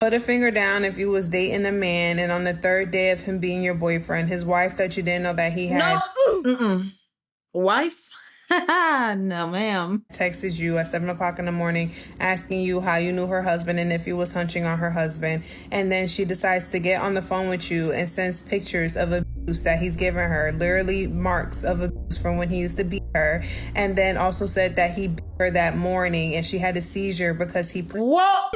Put a finger down if you was dating a man, and on the third day of him being your boyfriend, his wife that you didn't know that he had Wife? No, ma'am. texted you at 7 o'clock in the morning asking you how you knew her husband and if you was hunching on her husband. And then she decides to get on the phone with you and sends pictures of abuse that he's given her, literally marks of abuse from when he used to beat her. And then also said that he beat her that morning and she had a seizure because he... What?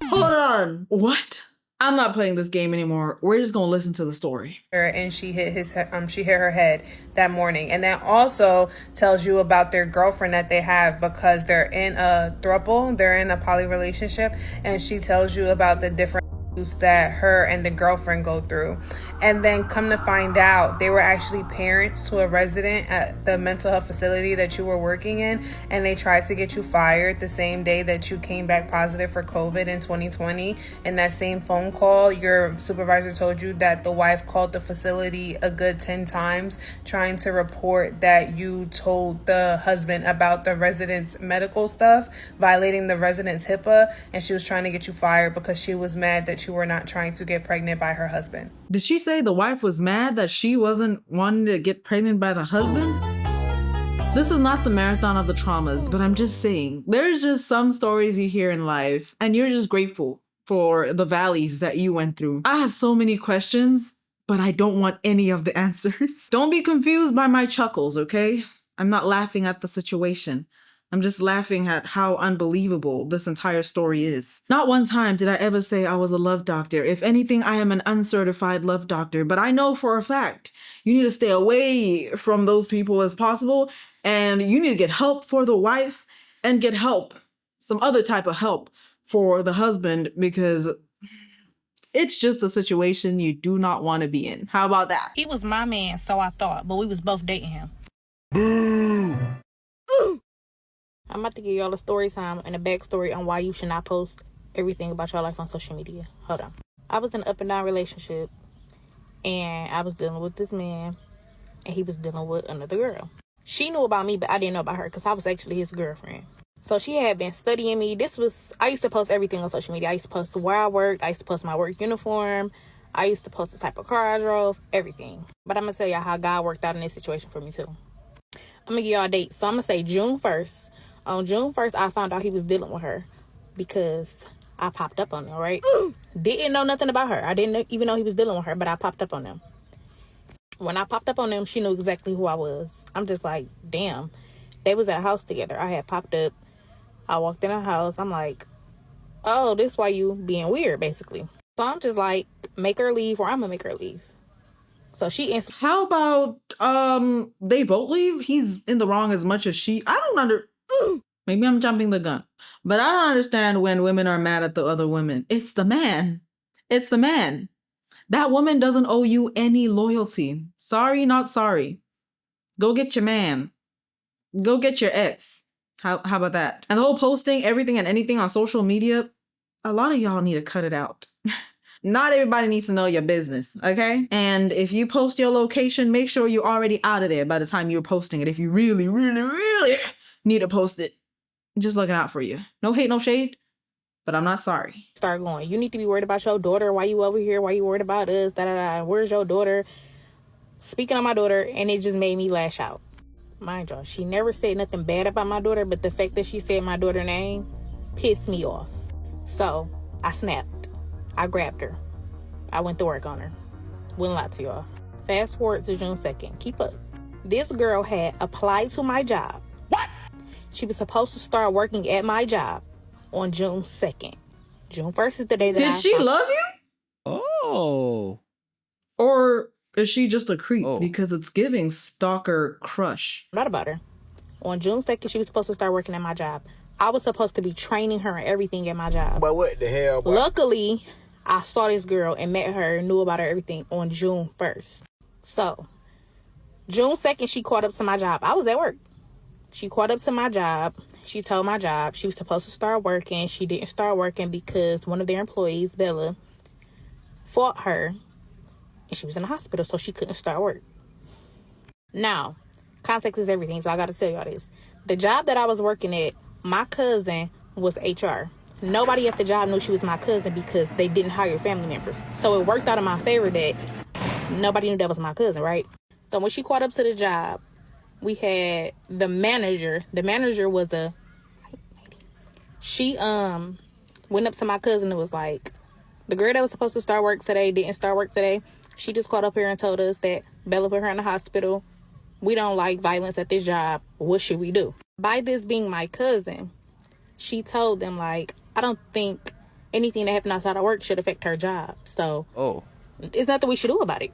Hold on. What? I'm not playing this game anymore. We're just gonna listen to the story. And she hit her head that morning. And then also tells you about their girlfriend that they have because they're in a throuple, they're in a poly relationship, and she tells you about the different abuse that her and the girlfriend go through. And then come to find out, they were actually parents to a resident at the mental health facility that you were working in, and they tried to get you fired the same day that you came back positive for COVID in 2020. In that same phone call, your supervisor told you that the wife called the facility a good 10 times trying to report that you told the husband about the resident's medical stuff, violating the resident's HIPAA, and she was trying to get you fired because she was mad that you were not trying to get pregnant by her husband. Did she say the wife was mad that she wasn't wanting to get pregnant by the husband? This is not the marathon of the traumas, but I'm just saying, there's just some stories you hear in life, and you're just grateful for the valleys that you went through. I have so many questions, but I don't want any of the answers. Don't be confused by my chuckles, okay? I'm not laughing at the situation. I'm just laughing at how unbelievable this entire story is. Not one time did I ever say I was a love doctor. If anything, I am an uncertified love doctor, but I know for a fact you need to stay away from those people as possible, and you need to get help for the wife and get help, some other type of help for the husband, because it's just a situation you do not want to be in. How about that? He was my man, so I thought, but we was both dating him. Boo! I'm about to give y'all a story time and a backstory on why you should not post everything about your life on social media. Hold on. I was in an up and down relationship, and I was dealing with this man, and he was dealing with another girl. She knew about me, but I didn't know about her because I was actually his girlfriend. So she had been studying me. I used to post everything on social media. I used to post where I worked. I used to post my work uniform. I used to post the type of car I drove, everything. But I'm going to tell y'all how God worked out in this situation for me too. I'm going to give y'all a date. So I'm going to say June 1st. On June 1st, I found out he was dealing with her because I popped up on him, right? Didn't know nothing about her. I didn't even know he was dealing with her, but I popped up on him. When I popped up on them, she knew exactly who I was. I'm just like, damn. They was at a house together. I had popped up. I walked in a house. I'm like, oh, this why you being weird, basically. So I'm just like, make her leave or I'm going to make her leave. So she answered. How about, they both leave? He's in the wrong as much as she. I don't Maybe I'm jumping the gun. But I don't understand when women are mad at the other women. It's the man. It's the man. That woman doesn't owe you any loyalty. Sorry, not sorry. Go get your man. Go get your ex. How about that? And the whole posting everything and anything on social media, a lot of y'all need to cut it out. Not everybody needs to know your business, okay? And if you post your location, make sure you're already out of there by the time you're posting it. If you really, really, really need to post it, just looking out for you. No hate, no shade, but I'm not sorry. Start going. You need to be worried about your daughter. Why you over here? Why you worried about us? Where's your daughter? Speaking of my daughter, and it just made me lash out. Mind y'all, she never said nothing bad about my daughter, but the fact that she said my daughter's name pissed me off. So I snapped. I grabbed her. I went to work on her. Wouldn't lie to y'all. Fast forward to June 2nd. Keep up. This girl had applied to my job. What? She was supposed to start working at my job on June 2nd. June 1st is the day that Did she love you? Oh. Or is she just a creep? Oh. Because it's giving stalker crush. Not about her. On June 2nd, she was supposed to start working at my job. I was supposed to be training her and everything at my job. But what the hell? Boy? Luckily, I saw this girl and met her, knew about her everything on June 1st. So, June 2nd, she caught up to my job. I was at work. She caught up to my job. She told my job she was supposed to start working. She didn't start working because one of their employees, Bella, fought her. And she was in the hospital, so she couldn't start work. Now, context is everything, so I got to tell y'all this. The job that I was working at, my cousin was HR. nobody at the job knew she was my cousin because they didn't hire family members. So it worked out in my favor that nobody knew that was my cousin, right? So when she caught up to the job, we had the manager. The manager was she went up to my cousin and was like, the girl that was supposed to start work today didn't start work today. She just called up here and told us that Bella put her in the hospital. We don't like violence at this job. What should we do? By this being my cousin, she told them, like, I don't think anything that happened outside of work should affect her job. So there's nothing we should do about it.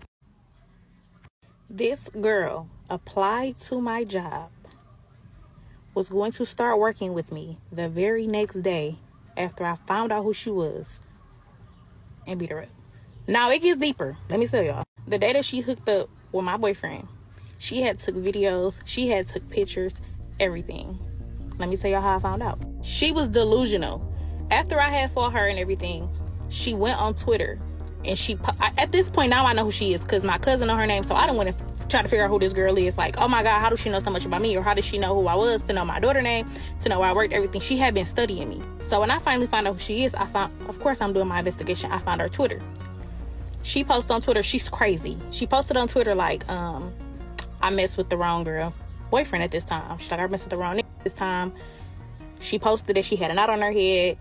This girl applied to my job, was going to start working with me the very next day after I found out who she was, and beat her up. Now it gets deeper. Let me tell y'all. The day that she hooked up with my boyfriend, she had took videos, she had took pictures, everything. Let me tell y'all how I found out. She was delusional. After I had fought her and everything, she went on Twitter and at this point now I know who she is because my cousin know her name, so I don't want to try to figure out who this girl is. Like, oh my God, how does she know so much about me? Or how does she know who I was, to know my daughter name, to know where I worked, everything. She had been studying me. So when I finally found out who she is, of course I'm doing my investigation. I found her Twitter. She posted on Twitter, she's crazy. She posted on Twitter like, I messed with the wrong girl boyfriend at this time. She's like, I messed with the wrong nigga this time. She posted that she had a knot on her head.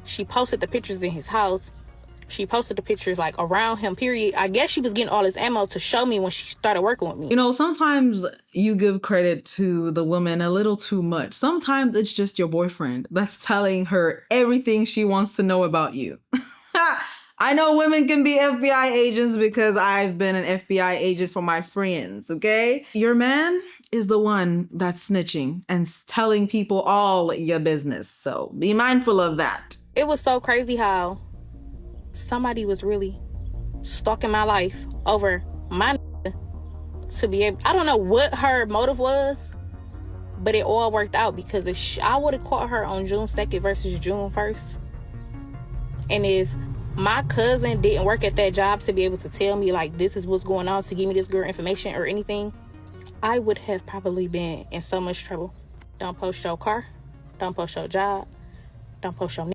She posted the pictures in his house. She posted the pictures like around him, period. I guess she was getting all this ammo to show me when she started working with me. You know, sometimes you give credit to the woman a little too much. Sometimes it's just your boyfriend that's telling her everything she wants to know about you. I know women can be FBI agents because I've been an FBI agent for my friends, okay? Your man is the one that's snitching and telling people all your business. So be mindful of that. It was so crazy how somebody was really stalking my life over my to be able, I don't know what her motive was, but it all worked out because if I would have caught her on June 2nd versus June 1st, and if my cousin didn't work at that job to be able to tell me like this is what's going on, to give me this girl information or anything, I would have probably been in so much trouble. Don't post your car, don't post your job, don't post your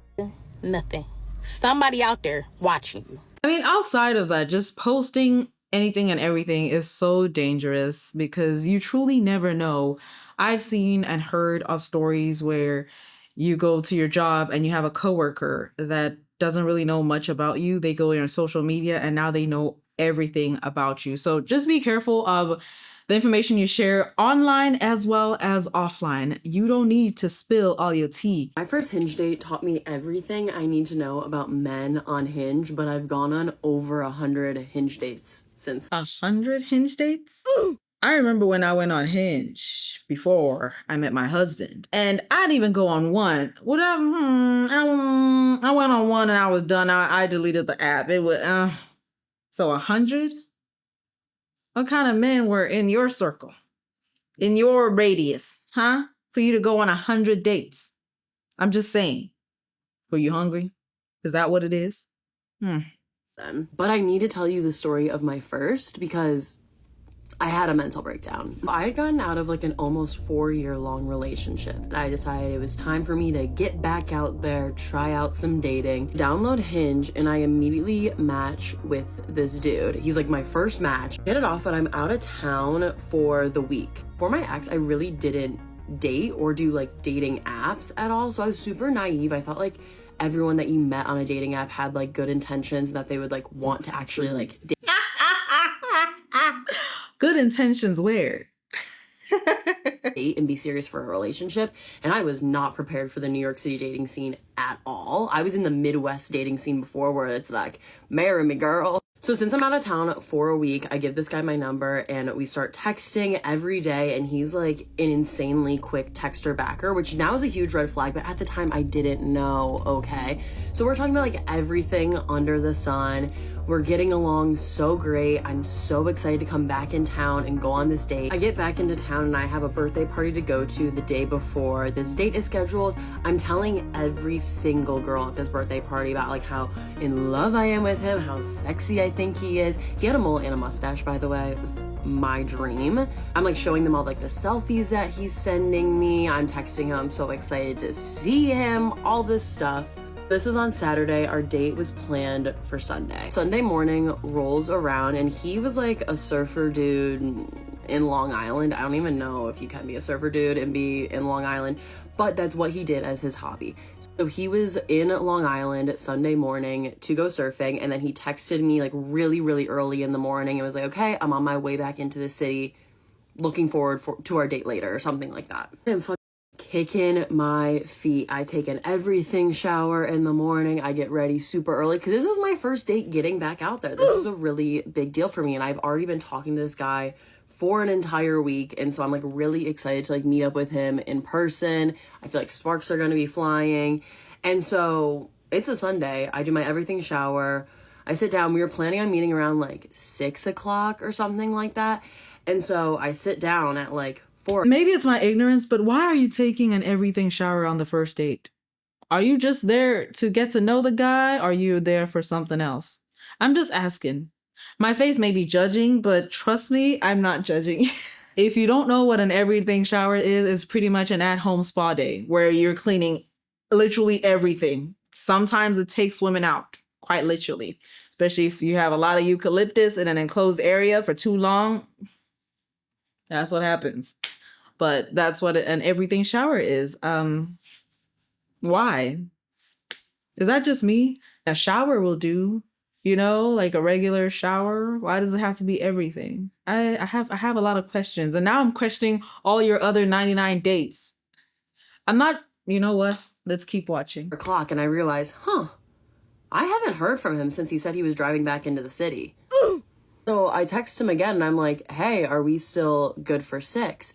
nothing. Somebody out there watching you. I mean, outside of that, just posting anything and everything is so dangerous because you truly never know. I've seen and heard of stories where you go to your job and you have a coworker that doesn't really know much about you. They go on your social media and now they know everything about you. So just be careful of the information you share online as well as offline. You don't need to spill all your tea. My first Hinge date taught me everything I need to know about men on Hinge, but I've gone on over 100 Hinge dates since. 100 Hinge dates? I remember when I went on Hinge before I met my husband, and I didn't even go on one. I went on one and I was done. I deleted the app. It was so 100. What kind of men were in your circle, in your radius, huh? For you to go on 100 dates? I'm just saying. Were you hungry? Is that what it is? But I need to tell you the story of my first because I had a mental breakdown. I had gotten out of like an almost 4-year-long relationship. I decided it was time for me to get back out there, try out some dating, download Hinge, and I immediately match with this dude. He's like my first match. Hit it off, but I'm out of town for the week. For my ex, I really didn't date or do like dating apps at all. So I was super naive. I thought like everyone that you met on a dating app had like good intentions and that they would like want to actually like date. Good intentions where? Date and be serious for a relationship, and I was not prepared for the New York City dating scene at all. I was in the Midwest dating scene before where it's like, marry me, girl. So since I'm out of town for a week, I give this guy my number and we start texting every day, and he's like an insanely quick texter backer, which now is a huge red flag, but at the time I didn't know, okay? So we're talking about like everything under the sun. We're getting along so great. I'm so excited to come back in town and go on this date. I get back into town and I have a birthday party to go to the day before this date is scheduled. I'm telling every single girl at this birthday party about like how in love I am with him, how sexy I think he is. He had a mullet and a mustache, by the way. My dream. I'm like showing them all like the selfies that he's sending me. I'm texting him, I'm so excited to see him, all this stuff. This was on Saturday. Our date was planned for Sunday. Sunday morning rolls around and he was like a surfer dude in Long Island. I don't even know if you can be a surfer dude and be in Long Island, but that's what he did as his hobby. So he was in Long Island Sunday morning to go surfing, and then he texted me like really, really early in the morning and was like, okay, I'm on my way back into the city, looking forward to our date later, or something like that. I'm fucking kicking my feet. I take an everything shower in the morning. I get ready super early because this is my first date getting back out there. This is a really big deal for me, and I've already been talking to this guy for an entire week, and so I'm like really excited to like meet up with him in person. I feel like sparks are going to be flying. And so it's a Sunday. I do my everything shower. I sit down. We were planning on meeting around like 6 o'clock or something like that. And so I sit down at like 4. Maybe it's my ignorance, but why are you taking an everything shower on the first date? Are you just there to get to know the guy? Or are you there for something else? I'm just asking. My face may be judging, but trust me, I'm not judging. If you don't know what an everything shower is, it's pretty much an at-home spa day where you're cleaning literally everything. Sometimes it takes women out, quite literally, especially if you have a lot of eucalyptus in an enclosed area for too long. That's what happens. But that's what an everything shower is. Why? Is that just me? A shower will do, you know, like a regular shower. Why does it have to be everything? I have a lot of questions. And now I'm questioning all your other 99 dates. I'm not, you know what? Let's keep watching. O'clock, and I realize, I haven't heard from him since he said he was driving back into the city. So I text him again and I'm like, hey, are we still good for 6?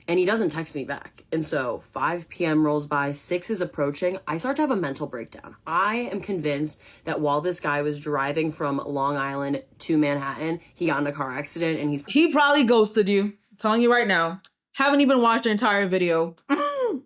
And he doesn't text me back. And so 5 p.m. rolls by, 6 is approaching. I start to have a mental breakdown. I am convinced that while this guy was driving from Long Island to Manhattan, he got in a car accident and he probably ghosted you. I'm telling you right now. Haven't even watched the entire video.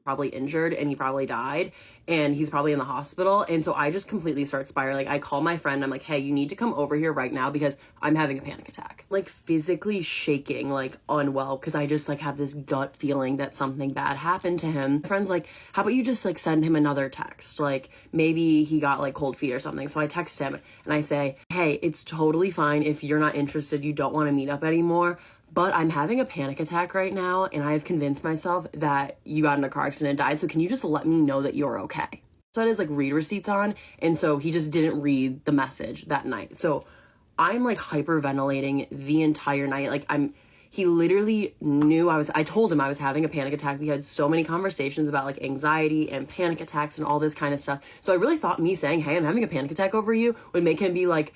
Probably injured and he probably died and he's probably in the hospital. And so I just completely start spiraling. I call my friend. I'm like, hey, you need to come over here right now because I'm having a panic attack. Like physically shaking, like unwell, because I just like have this gut feeling that something bad happened to him. My friend's like, how about you just like send him another text? Like maybe he got like cold feet or something. So I text him and I say, hey, it's totally fine if you're not interested, you don't want to meet up anymore. But I'm having a panic attack right now, and I've convinced myself that you got in a car accident and died, so can you just let me know that you're okay? So that is like read receipts on, and so he just didn't read the message that night. So I'm like hyperventilating the entire night. Like he literally knew I told him I was having a panic attack. We had so many conversations about like anxiety and panic attacks and all this kind of stuff. So I really thought me saying, hey, I'm having a panic attack over you would make him be like,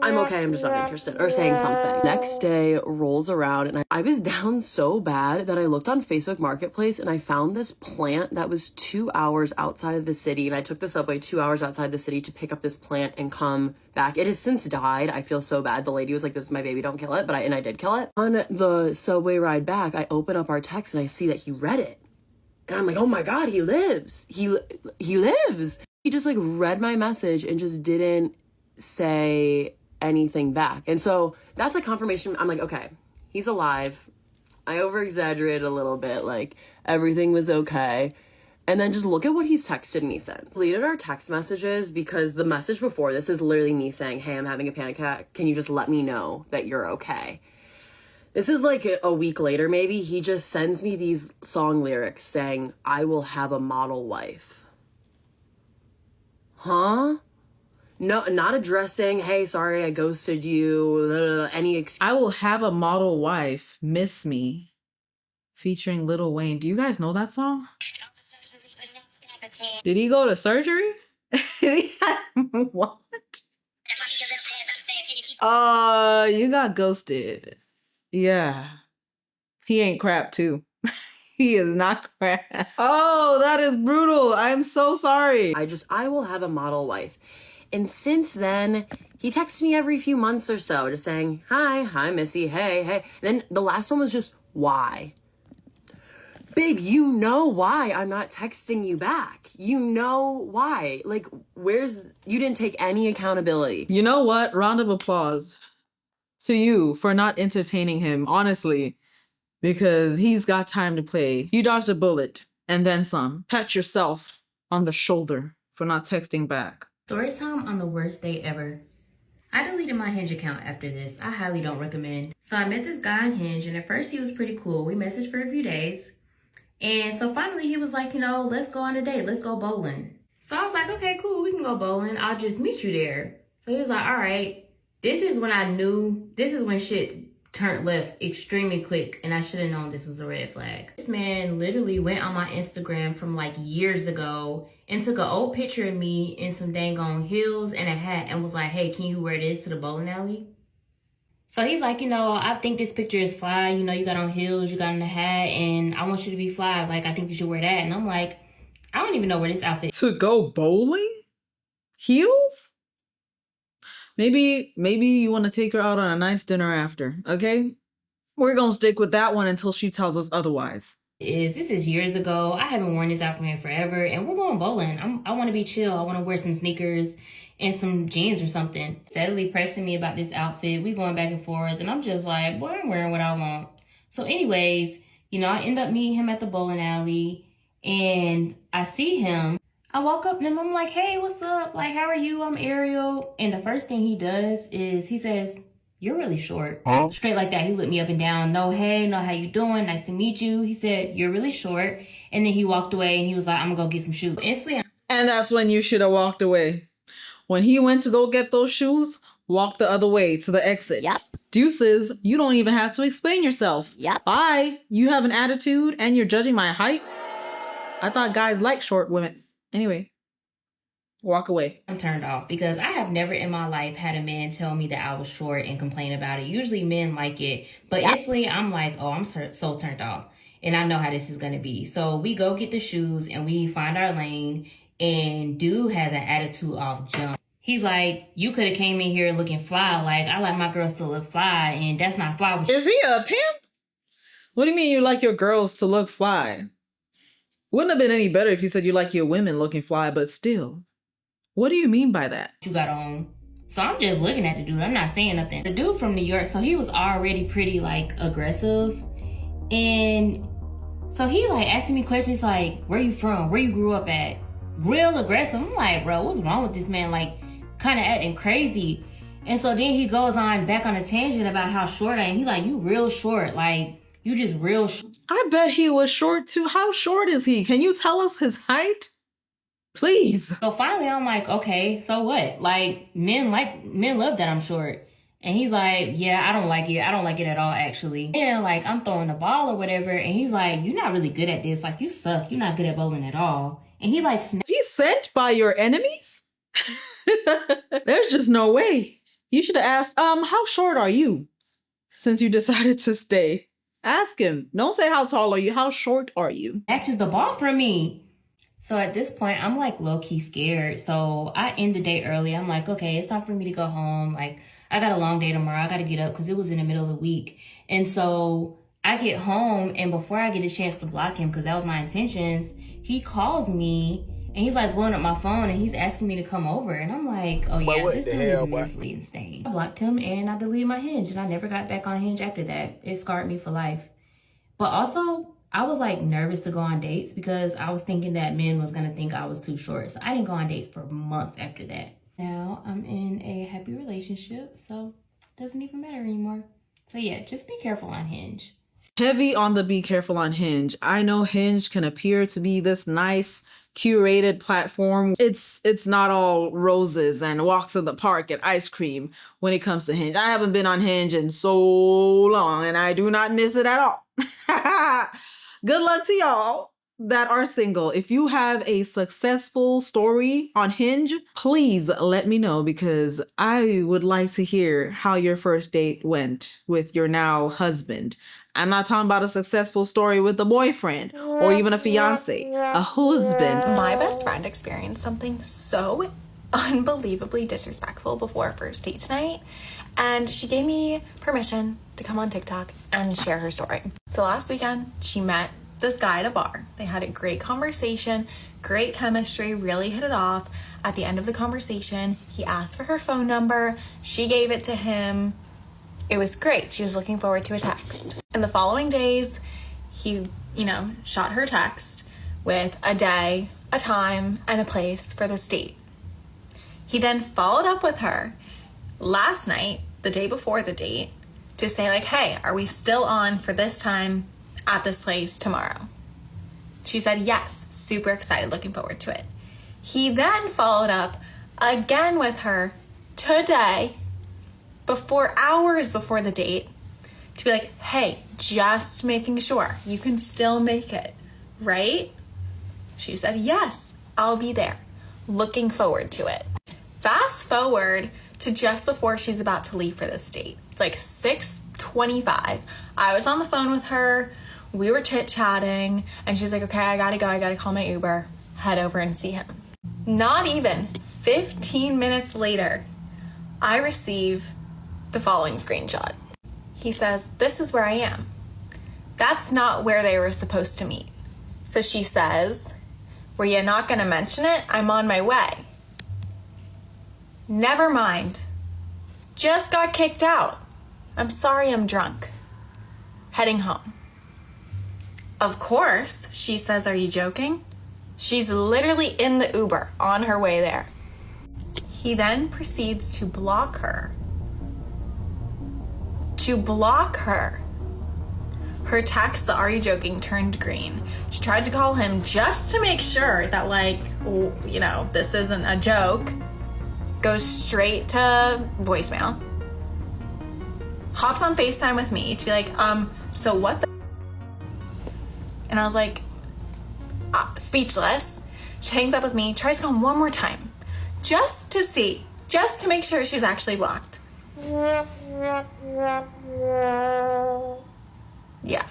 I'm okay, I'm just not interested, or saying something. Next day rolls around and I was down so bad that I looked on Facebook Marketplace and I found this plant that was 2 hours outside of the city, and I took the subway 2 hours outside the city to pick up this plant and come back. It has since died. I feel so bad. The lady was like, this is my baby, don't kill it, but I did kill it. On the subway ride back, I open up our text and I see that he read it. And I'm like, oh my God, he lives. He lives. He just like read my message and just didn't say anything back. And so that's a confirmation. I'm like, okay, he's alive. I over exaggerated a little bit, like everything was okay. And then just look at what he's texted me since. Deleted our text messages because the message before this is literally me saying, hey, I'm having a panic attack, can you just let me know that you're okay? This is like a week later maybe. He just sends me these song lyrics saying, I will have a model wife. Huh? No, not addressing, hey, sorry, I ghosted you, any excuse. I will have a model wife, Miss Me, featuring Lil Wayne. Do you guys know that song? Did he go to surgery? What? You got ghosted. Yeah. He ain't crap too. He is not crap. Oh, that is brutal. I'm so sorry. I will have a model wife. And since then, he texts me every few months or so, just saying, hi, Missy, hey. And then the last one was just, why? Babe, you know why I'm not texting you back. You know why. Like, you didn't take any accountability. You know what? Round of applause to you for not entertaining him, honestly, because he's got time to play. You dodged a bullet and then some. Pat yourself on the shoulder for not texting back. Story time on the worst date ever. I deleted my Hinge account after this. I highly don't recommend. So I met this guy on Hinge, and at first he was pretty cool. We messaged for a few days. And so finally he was like, let's go on a date. Let's go bowling. So I was like, okay, cool. We can go bowling. I'll just meet you there. So he was like, all right. This is when I knew, this is when shit turned left extremely quick, and I should have known this was a red flag. This man literally went on my Instagram from like years ago and took an old picture of me in some dang on heels and a hat and was like, hey, can you wear this to the bowling alley? So he's like, I think this picture is fly. You got on heels, you got on the hat, and I want you to be fly. Like, I think you should wear that. And I'm like, I don't even know where this outfit is. To go bowling? Heels? Maybe you want to take her out on a nice dinner after, okay? We're going to stick with that one until she tells us otherwise. This is years ago. I haven't worn this outfit in forever, and we're going bowling. I want to be chill. I want to wear some sneakers and some jeans or something. Steadily pressing me about this outfit. We going back and forth, and I'm just like, boy, I'm wearing what I want. So anyways, I end up meeting him at the bowling alley, and I see him. I walk up to him, I'm like, hey, what's up? Like, how are you? I'm Ariel. And the first thing he does is he says, you're really short. Huh? Straight like that. He looked me up and down. No, hey, no, how you doing? Nice to meet you. He said, you're really short. And then he walked away and he was like, I'm gonna go get some shoes. Instantly, and that's when you should have walked away. When he went to go get those shoes, walk the other way to the exit. Yep. Deuces, you don't even have to explain yourself. Yep. Bye. You have an attitude and you're judging my height? I thought guys like short women. Anyway, walk away. I'm turned off because I have never in my life had a man tell me that I was short and complain about it. Usually men like it, but instantly I'm like, oh, I'm so turned off. And I know how this is going to be. So we go get the shoes and we find our lane, and dude has an attitude off jump. He's like, you could have came in here looking fly. Like, I like my girls to look fly, and that's not fly. Is he a pimp? What do you mean you like your girls to look fly? Wouldn't have been any better if you said you like your women looking fly, but still. What do you mean by that? You got on. So I'm just looking at the dude. I'm not saying nothing. The dude from New York, so he was already pretty, like, aggressive. And so he, like, asking me questions like, where you from? Where you grew up at? Real aggressive. I'm like, bro, what's wrong with this man? Like, kind of acting crazy. And so then he goes on back on a tangent about how short I am. He's like, you real short. Like, you just real short. I bet he was short too. How short is he? Can you tell us his height? Please. So finally I'm like, okay, so what? Like, men love that I'm short. And he's like, yeah, I don't like it. I don't like it at all, actually. And like, I'm throwing the ball or whatever. And he's like, you're not really good at this. Like, you suck. You're not good at bowling at all. And he like, he's sent by your enemies? There's just no way. You should have asked, how short are you? Since you decided to stay. Ask him. Don't say how tall are you. How short are you? Catches the ball from me. So at this point, I'm like low-key scared. So I end the day early. I'm like, okay, it's time for me to go home. Like, I got a long day tomorrow. I got to get up because it was in the middle of the week. And so I get home, and before I get a chance to block him, because that was my intentions, he calls me, and he's like blowing up my phone, and he's asking me to come over. And I'm like, oh yeah, this dude is seriously insane. I blocked him, and I deleted my Hinge, and I never got back on Hinge after that. It scarred me for life. But also, I was like nervous to go on dates because I was thinking that men was gonna think I was too short. So I didn't go on dates for months after that. Now I'm in a happy relationship, so it doesn't even matter anymore. So yeah, just be careful on Hinge. Heavy on the be careful on Hinge. I know Hinge can appear to be this nice, curated platform. It's not all roses and walks in the park and ice cream when it comes to Hinge. I haven't been on Hinge in so long, and I do not miss it at all. Good luck to y'all that are single. If you have a successful story on Hinge, please let me know, because I would like to hear how your first date went with your now husband. I'm not talking about a successful story with a boyfriend or even a fiance, a husband. My best friend experienced something so unbelievably disrespectful before our first date tonight, and she gave me permission to come on TikTok and share her story. So last weekend, she met this guy at a bar. They had a great conversation, great chemistry, really hit it off. At the end of the conversation, he asked for her phone number. She gave it to him. It was great. She was looking forward to a text. In the following days, he, shot her text with a day a time and a place for this date. He then followed up with her last night, the day before the date, to say like, hey, are we still on for this time at this place tomorrow? She said yes, super excited, looking forward to it. He then followed up again with her today, hours before the date, to be like, hey, just making sure you can still make it, right? She said, yes, I'll be there. Looking forward to it. Fast forward to just before she's about to leave for this date. It's like 6:25. I was on the phone with her. We were chit-chatting, and she's like, okay, I gotta go. I gotta call my Uber, head over and see him. Not even 15 minutes later, I receive the following screenshot. He says, this is where I am. That's not where they were supposed to meet. So she says, were you not gonna mention it? I'm on my way. Never mind. Just got kicked out. I'm sorry, I'm drunk. Heading home. Of course, she says, are you joking? She's literally in the Uber on her way there. He then proceeds to block her. Her text, the are you joking, turned green. She tried to call him just to make sure that, like, you know, this isn't a joke. Goes straight to voicemail. Hops on FaceTime with me to be like, so what the? And I was like, speechless. She hangs up with me, tries to call him one more time. Just to make sure she's actually blocked. Yeah.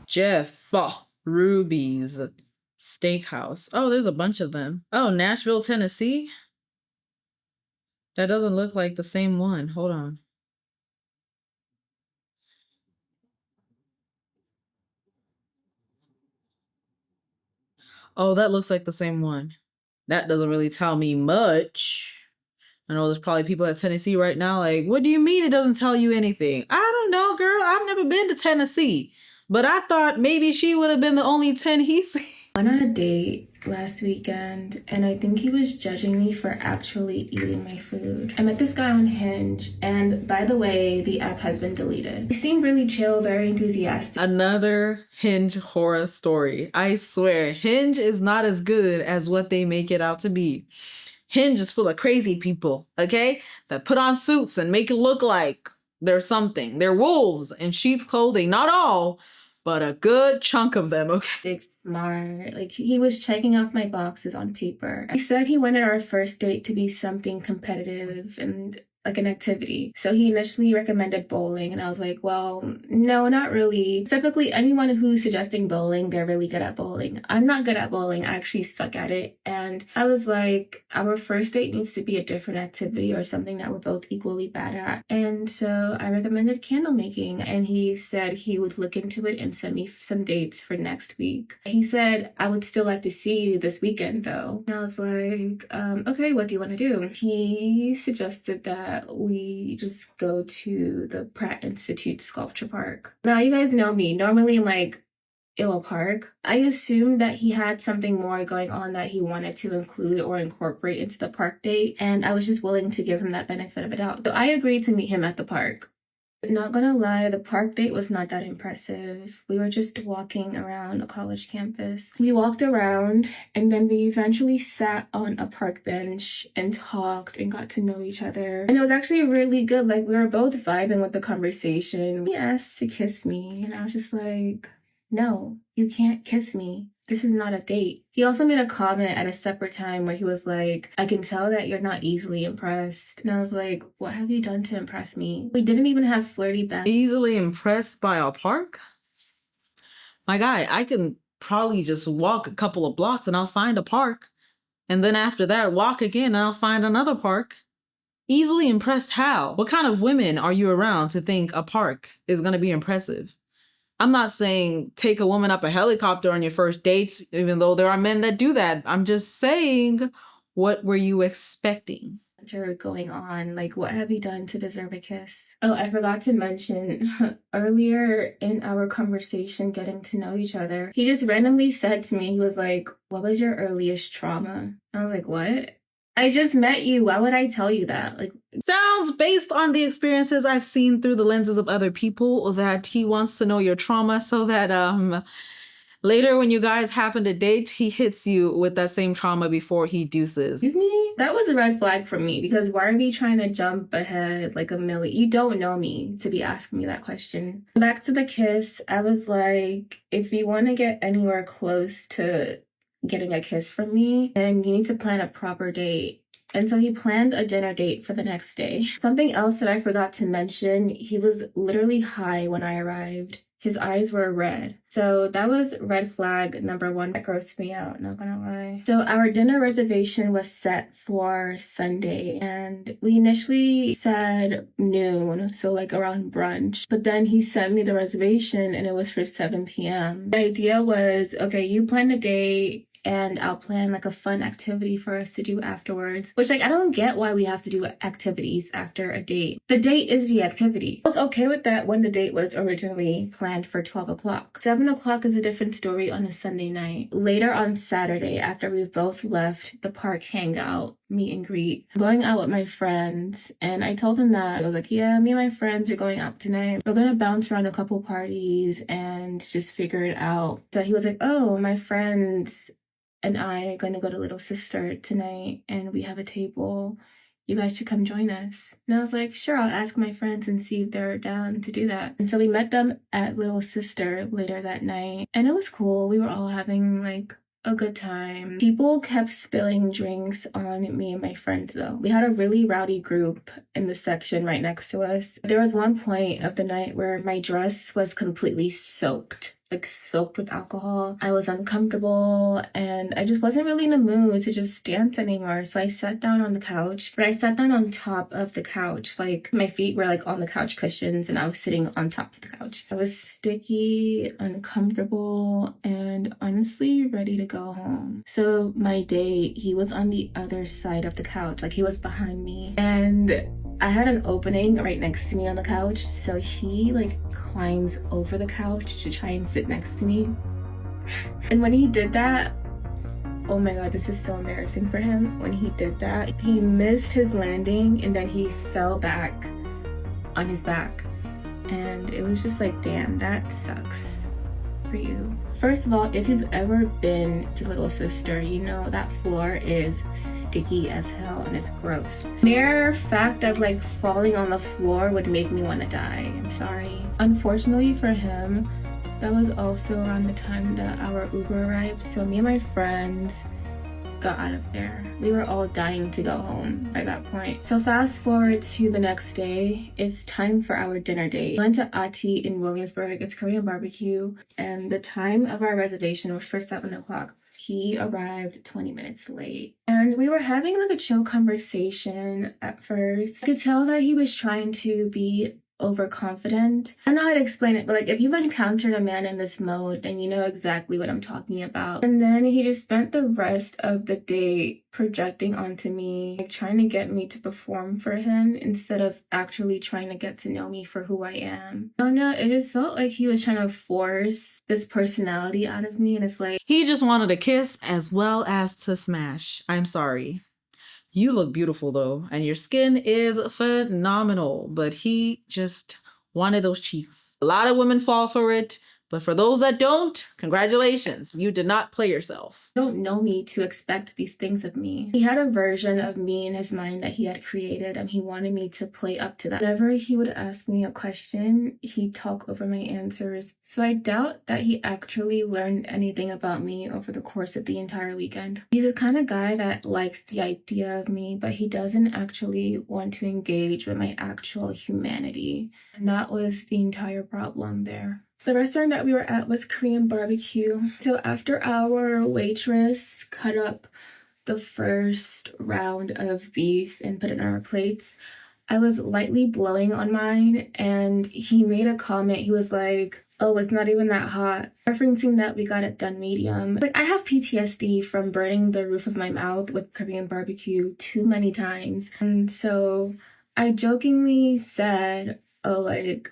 Jeff Ruby's Steakhouse. Oh, there's a bunch of them. Oh, Nashville, Tennessee? That doesn't look like the same one. Hold on. Oh, that looks like the same one. That doesn't really tell me much. I know there's probably people at Tennessee right now like, what do you mean it doesn't tell you anything? I don't know, girl. I've never been to Tennessee. But I thought maybe she would have been the only 10 he's seen. Went on a date last weekend, and I think he was judging me for actually eating my food. I met this guy on Hinge, and by the way, the app has been deleted. He seemed really chill, very enthusiastic. Another Hinge horror story. I swear, Hinge is not as good as what they make it out to be. Hinge is full of crazy people, okay? That put on suits and make it look like they're something. They're wolves in sheep's clothing. Not all, but a good chunk of them, okay? Smart. Like, he was checking off my boxes on paper. He said he wanted our first date to be something competitive and like an activity. So he initially recommended bowling, and I was like, well, no, not really. Typically, anyone who's suggesting bowling, they're really good at bowling. I'm not good at bowling. I actually suck at it. And I was like, our first date needs to be a different activity or something that we're both equally bad at. And so I recommended candle making, and he said he would look into it and send me some dates for next week. He said, I would still like to see you this weekend though. And I was like, okay, what do you want to do? He suggested that we just go to the Pratt Institute Sculpture Park. Now, you guys know me. Normally, I'm like, ew, a park. I assumed that he had something more going on that he wanted to include or incorporate into the park date, and I was just willing to give him that benefit of a doubt. So I agreed to meet him at the park. Not gonna lie, the park date was not that impressive. We were just walking around a college campus. We walked around, and then we eventually sat on a park bench and talked and got to know each other. And it was actually really good. Like, we were both vibing with the conversation. He asked to kiss me, and I was just like, no, you can't kiss me. This is not a date. He also made a comment at a separate time where he was like, I can tell that you're not easily impressed. And I was like, what have you done to impress me? We didn't even have flirty banter. Easily impressed by a park? My guy, I can probably just walk a couple of blocks and I'll find a park. And then after that, walk again and I'll find another park. Easily impressed how? What kind of women are you around to think a park is going to be impressive? I'm not saying take a woman up a helicopter on your first dates, even though there are men that do that. I'm just saying, what were you expecting? banter going on. Like, what have you done to deserve a kiss? Oh, I forgot to mention earlier in our conversation, getting to know each other, he just randomly said to me, he was like, what was your earliest trauma? I was like, what? I just met you. Why would I tell you that? Like, Sounds, based on the experiences I've seen through the lenses of other people, that he wants to know your trauma so that later when you guys happen to date, he hits you with that same trauma before he deuces. excuse me? That was a red flag for me, because why are we trying to jump ahead like a million? You don't know me to be asking me that question. Back to the kiss, I was like, if you want to get anywhere close to getting a kiss from me, then you need to plan a proper date. And so he planned a dinner date for the next day. Something else that I forgot to mention, he was literally high when I arrived. His eyes were red. So that was red flag number one. That grossed me out, not gonna lie. So our dinner reservation was set for Sunday, and we initially said noon, so like around brunch. But then he sent me the reservation and it was for 7 p.m. The idea was, okay, you plan a date, and I'll plan like a fun activity for us to do afterwards. Which, like, I don't get why we have to do activities after a date. The date is the activity. I was okay with that when the date was originally planned for 12 o'clock. 7 o'clock is a different story on a Sunday night. Later on Saturday, after we've both left the park hangout, meet and greet, I'm going out with my friends, and I told him that. I was like, yeah, me and my friends are going out tonight. We're gonna bounce around a couple parties and just figure it out. So he was like, oh, my friends and I are going to go to Little Sister tonight, and we have a table. You guys should come join us. And I was like, sure, I'll ask my friends and see if they're down to do that. And so we met them at Little Sister later that night, and it was cool. We were all having like a good time. People kept spilling drinks on me and my friends though. We had a really rowdy group in the section right next to us. There was one point of the night where my dress was completely soaked. Like soaked with alcohol. I was uncomfortable and I just wasn't really in the mood to just dance anymore. So I sat down on the couch, but I sat down on top of the couch. Like my feet were like on the couch cushions and I was sitting on top of the couch. I was sticky, uncomfortable, and honestly ready to go home. So my date, he was on the other side of the couch. Like he was behind me. And I had an opening right next to me on the couch, so he like climbs over the couch to try and sit next to me. And when he did that, oh my god, this is so embarrassing for him. When he did that, he missed his landing and then he fell back on his back. And it was just like, damn, that sucks for you. First of all, if you've ever been to Little Sister, you know that floor is sticky as hell and it's gross. Mere fact of like falling on the floor would make me want to die. I'm sorry. Unfortunately for him, that was also around the time that our Uber arrived. So me and my friends got out of there. We were all dying to go home by that point. So fast forward to the next day, it's time for our dinner date. We went to Ati in Williamsburg. It's Korean barbecue, and the time of our reservation was for 7 o'clock. He arrived 20 minutes late. And we were having like a chill conversation at first. I could tell that he was trying to be overconfident. I don't know how to explain it, but like if you've encountered a man in this mode, then you know exactly what I'm talking about. And then he just spent the rest of the day projecting onto me, like trying to get me to perform for him instead of actually trying to get to know me for who I am. I don't know, it just felt like he was trying to force this personality out of me, and it's like He just wanted a kiss as well as to smash. I'm sorry. You look beautiful though, and your skin is phenomenal, but he just wanted those cheeks. A lot of women fall for it, but for those that don't, congratulations, you did not play yourself. don't know me to expect these things of me. He had a version of me in his mind that he had created, and he wanted me to play up to that. Whenever he would ask me a question, he'd talk over my answers. So I doubt that he actually learned anything about me over the course of the entire weekend. He's the kind of guy that likes the idea of me, but he doesn't actually want to engage with my actual humanity. And that was the entire problem there. The restaurant that we were at was Korean barbecue. So after our waitress cut up the first round of beef and put it on our plates, I was lightly blowing on mine, and he made a comment. He was like, oh, it's not even that hot, referencing that we got it done medium. Like, I have PTSD from burning the roof of my mouth with Korean barbecue too many times. And so I jokingly said, oh, like,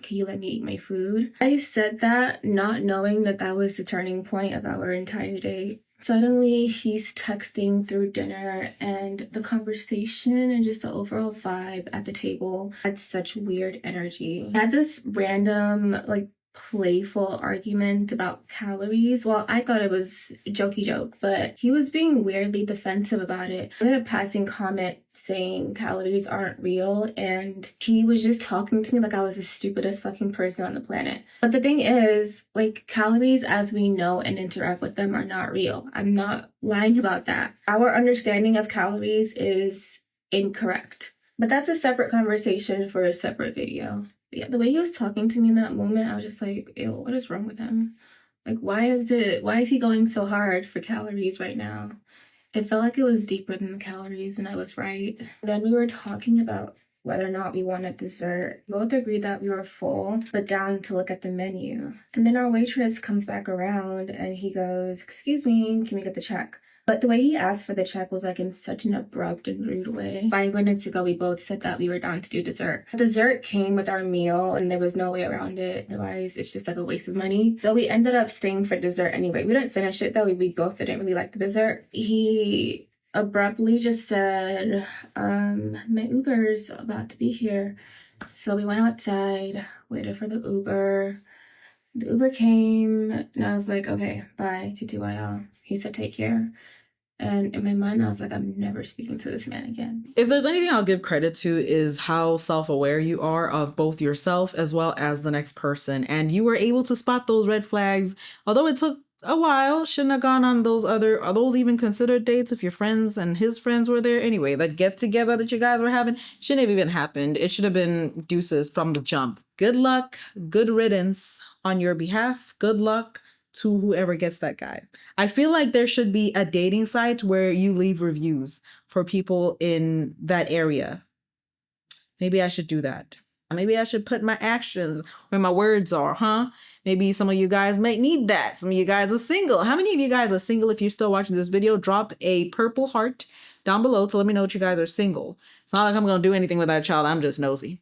can you let me eat my food? I said that not knowing that that was the turning point of our entire date. Suddenly, he's texting through dinner, and the conversation and just the overall vibe at the table had such weird energy. I had this random, like, playful argument about calories. Well, I thought it was a jokey joke, but he was being weirdly defensive about it. I made a passing comment saying calories aren't real, and he was just talking to me like I was the stupidest fucking person on the planet. But the thing is, like, calories as we know and interact with them are not real. I'm not lying about that. Our understanding of calories is incorrect. But that's a separate conversation for a separate video. But yeah, the way he was talking to me in that moment, I was just like, ew, what is wrong with him? Like, why is he going so hard for calories right now? It felt like it was deeper than the calories, and I was right. Then we were talking about whether or not we wanted dessert. We both agreed that we were full, but down to look at the menu. And then our waitress comes back around and he goes, excuse me, can we get the check? But the way he asked for the check was like in such an abrupt and rude way. 5 minutes ago, we both said that we were down to do dessert. Dessert came with our meal and there was no way around it. Otherwise, it's just like a waste of money. So we ended up staying for dessert anyway. We didn't finish it though. We both didn't really like the dessert. He abruptly just said, my Uber's about to be here. So we went outside, waited for the Uber. The Uber came and I was like, okay, bye, TTYL. He said, take care. And in my mind, I was like, I'm never speaking to this man again. If there's anything I'll give credit to is how self-aware you are of both yourself as well as the next person. And you were able to spot those red flags. Although it took a while, shouldn't have gone on those other, are those even considered dates if your friends and his friends were there? Anyway, that get together that you guys were having shouldn't have even happened. It should have been deuces from the jump. Good luck, good riddance on your behalf. Good luck to whoever gets that guy. I feel like there should be a dating site where you leave reviews for people in that area. Maybe I should do that. Maybe I should put my actions where my words are, huh? Maybe some of you guys might need that. Some of you guys are single. How many of you guys are single? If you're still watching this video, drop a purple heart down below to let me know that you guys are single. It's not like I'm going to do anything with that child. I'm just nosy.